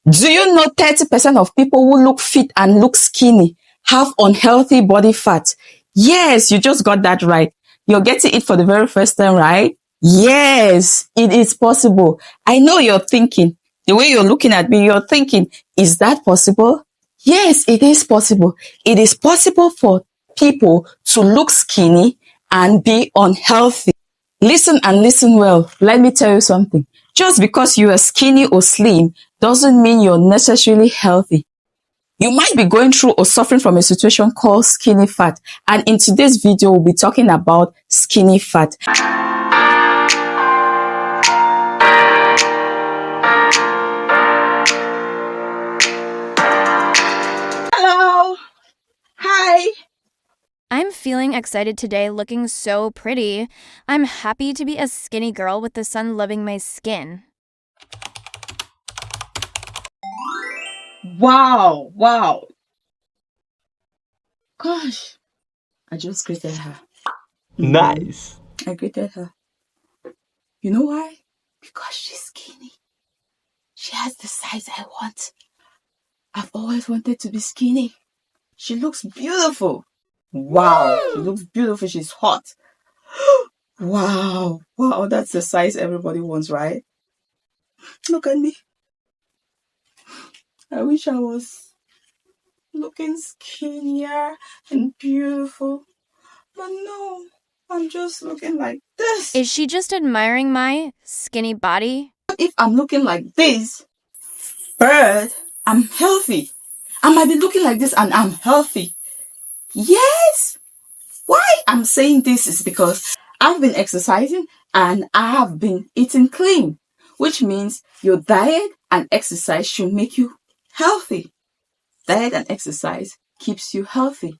Do you know 30% of people who look fit and look skinny have unhealthy body fat? Yes, you just got that right. You're getting it for the very first time, right? Yes, it is possible. I know you're thinking, the way you're looking at me, you're thinking, is that possible? Yes, it is possible. It is possible for people to look skinny and be unhealthy. Listen and listen well. Let me tell you something. Just because you are skinny or slim doesn't mean you're necessarily healthy. You might be going through or suffering from a situation called skinny fat. And in today's video, we'll be talking about skinny fat. Hello. Hi. I'm feeling excited today, looking so pretty. I'm happy to be a skinny girl with the sun loving my skin. Wow. Wow. Gosh. I just greeted her. Nice. I greeted her. You know why? Because she's skinny. She has the size I want. I've always wanted to be skinny. She looks beautiful. Wow. She looks beautiful. She's hot. Wow. Wow, that's the size everybody wants, right? Look at me. I wish I was looking skinnier and beautiful. But no, I'm just looking like this. Is she just admiring my skinny body? If I'm looking like this, but I'm healthy. I might be looking like this and I'm healthy. Yes. Why I'm saying this is because I've been exercising and I have been eating clean, which means your diet and exercise should make you healthy. Diet and exercise keeps you healthy.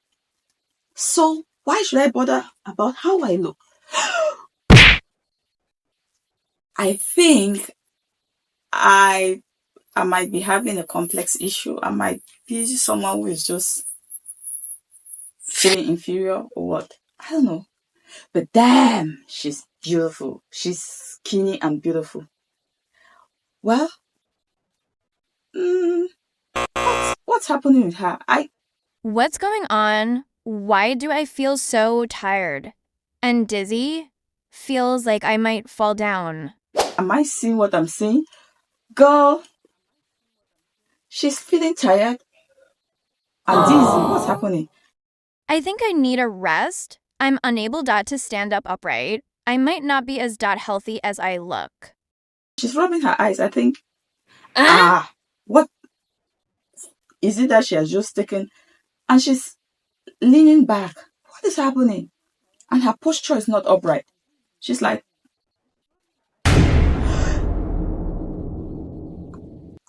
So why should I bother about how I look? I think I might be having a complex issue. I might be someone who is just feeling inferior or what. I don't know. But damn, she's beautiful. She's skinny and beautiful. Well, what's happening with her? What's going on? Why do I feel so tired and dizzy? Feels like I might fall down. Am I seeing what I'm seeing? Girl, she's feeling tired and dizzy. What's happening? I think I need a rest. I'm unable to stand up upright. I might not be as healthy as I look. She's rubbing her eyes. I think, what is it that she has just taken? And she's leaning back. What is happening? And her posture is not upright. She's like,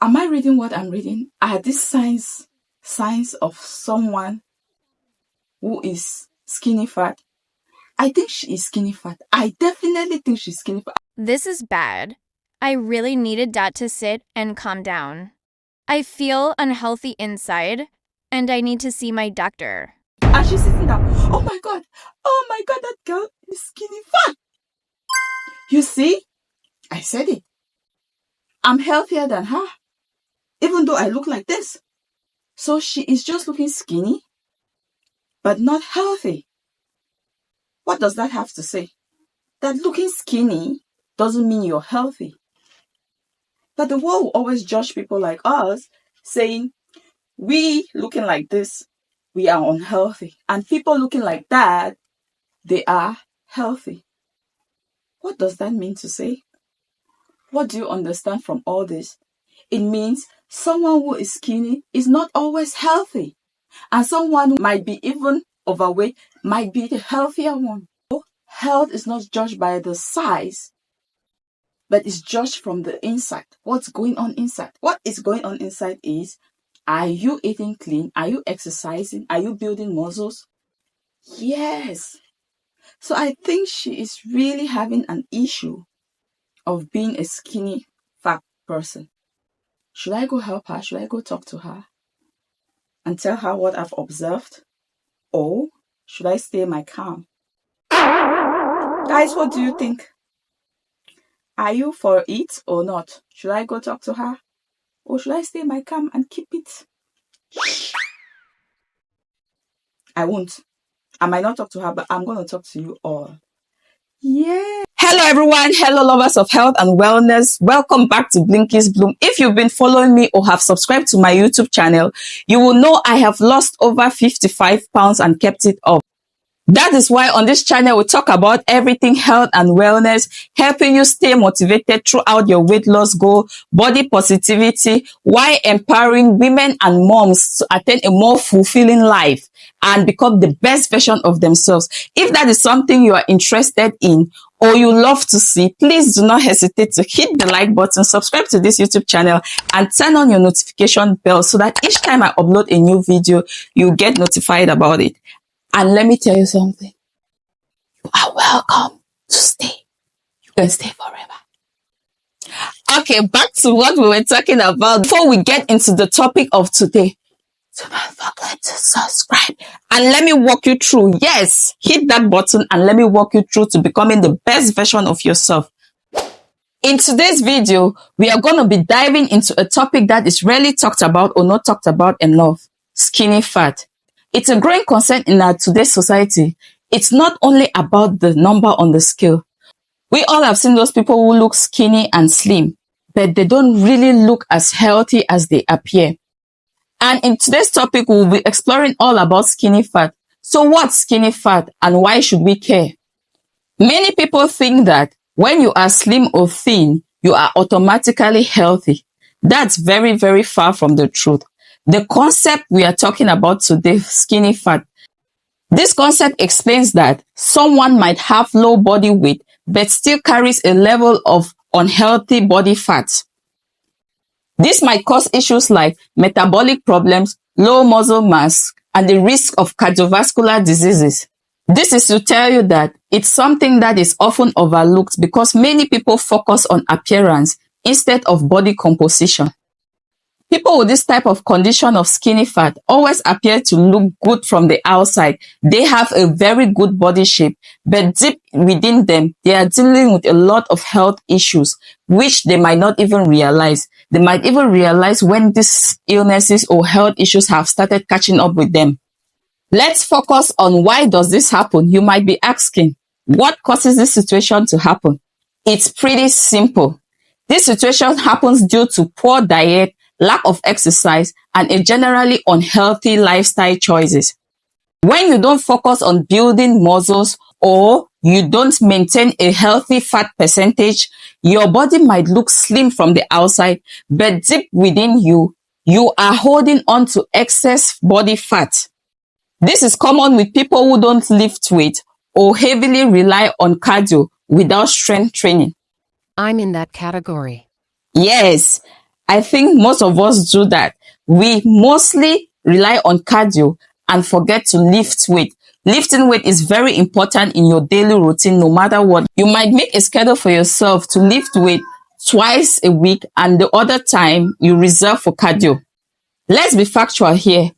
am I reading what I'm reading? Are these signs of someone who is skinny fat? I think she is skinny fat. I definitely think she's skinny fat. This is bad. I really needed to sit and calm down. I feel unhealthy inside, and I need to see my doctor. And she's sitting down. Oh my god, that girl is skinny fat. You see, I said it. I'm healthier than her, even though I look like this. So she is just looking skinny, but not healthy. What does that have to say? That looking skinny doesn't mean you're healthy. But the world will always judge people like us, saying, we looking like this, we are unhealthy. And people looking like that, they are healthy. What does that mean to say? What do you understand from all this? It means someone who is skinny is not always healthy. And someone who might be even overweight might be the healthier one. Health is not judged by the size, but it's judged from the inside. What's going on inside? What is going on inside is, are you eating clean? Are you exercising? Are you building muscles? Yes. So I think she is really having an issue of being a skinny, fat person. Should I go help her? Should I go talk to her and tell her what I've observed? Or should I stay my calm? Guys, what do you think? Are you for it or not? Should I go talk to her? Or should I stay in my calm and keep it? I won't. I might not talk to her, but I'm going to talk to you all. Yeah. Hello, everyone. Hello, lovers of health and wellness. Welcome back to Blinky'S Bloom. If you've been following me or have subscribed to my YouTube channel, you will know I have lost over 55 pounds and kept it off. That is why on this channel, we talk about everything health and wellness, helping you stay motivated throughout your weight loss goal, body positivity, why empowering women and moms to attain a more fulfilling life and become the best version of themselves. If that is something you are interested in or you love to see, please do not hesitate to hit the like button, subscribe to this YouTube channel, and turn on your notification bell so that each time I upload a new video, you get notified about it. And let me tell you something. You are welcome to stay. You can stay forever. Okay, back to what we were talking about. Before we get into the topic of today, do not forget to subscribe. And let me walk you through. Yes, hit that button and let me walk you through to becoming the best version of yourself. In today's video, we are going to be diving into a topic that is rarely talked about or not talked about enough. Skinny fat. It's a growing concern in our today's society. It's not only about the number on the scale. We all have seen those people who look skinny and slim, but they don't really look as healthy as they appear. And in today's topic, we'll be exploring all about skinny fat. So what's skinny fat and why should we care? Many people think that when you are slim or thin, you are automatically healthy. That's very, very far from the truth. The concept we are talking about today, skinny fat, this concept explains that someone might have low body weight but still carries a level of unhealthy body fat. This might cause issues like metabolic problems, low muscle mass, and the risk of cardiovascular diseases. This is to tell you that it's something that is often overlooked because many people focus on appearance instead of body composition. People with this type of condition of skinny fat always appear to look good from the outside. They have a very good body shape, but deep within them, they are dealing with a lot of health issues, which they might not even realize. They might even realize when these illnesses or health issues have started catching up with them. Let's focus on why does this happen? You might be asking, what causes this situation to happen? It's pretty simple. This situation happens due to poor diet, lack of exercise, and a generally unhealthy lifestyle choices. When you don't focus on building muscles or you don't maintain a healthy fat percentage, your body might look slim from the outside, but deep within you, you are holding on to excess body fat. This is common with people who don't lift weight or heavily rely on cardio without strength training. I'm in that category. Yes, I think most of us do that. We mostly rely on cardio and forget to lift weight. Lifting weight is very important in your daily routine, no matter what. You might make a schedule for yourself to lift weight twice a week and the other time you reserve for cardio. Let's be factual here.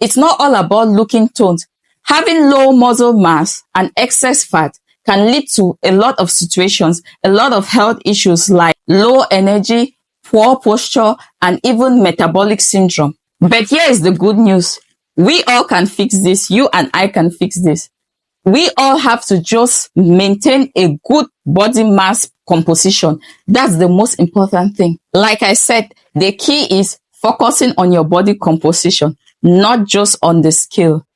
It's not all about looking toned. Having low muscle mass and excess fat can lead to a lot of situations, a lot of health issues like low energy, poor posture, and even metabolic syndrome. But here is the good news. We all can fix this. You and I can fix this. We all have to just maintain a good body mass composition. That's the most important thing. Like I said, the key is focusing on your body composition, not just on the scale.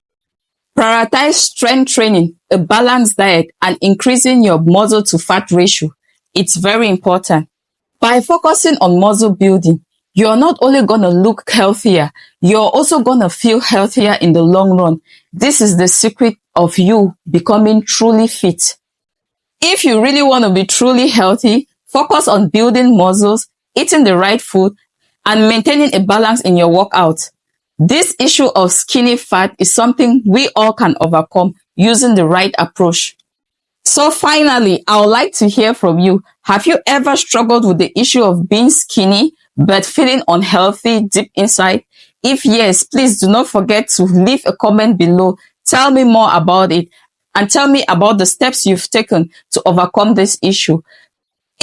Prioritize strength training, a balanced diet, and increasing your muscle to fat ratio. It's very important. By focusing on muscle building, you're not only going to look healthier, you're also going to feel healthier in the long run. This is the secret of you becoming truly fit. If you really want to be truly healthy, focus on building muscles, eating the right food, and maintaining a balance in your workout. This issue of skinny fat is something we all can overcome using the right approach. So finally, I would like to hear from you. Have you ever struggled with the issue of being skinny but feeling unhealthy deep inside? If yes, please do not forget to leave a comment below. Tell me more about it and tell me about the steps you've taken to overcome this issue.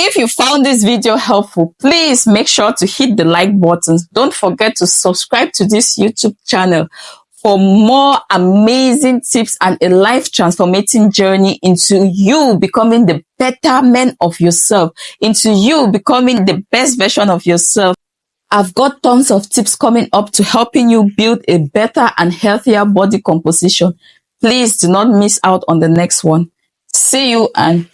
If you found this video helpful, please make sure to hit the like button. Don't forget to subscribe to this YouTube channel for more amazing tips and a life transforming journey into you becoming the betterment of yourself, into you becoming the best version of yourself. I've got tons of tips coming up to helping you build a better and healthier body composition. Please do not miss out on the next one. See you and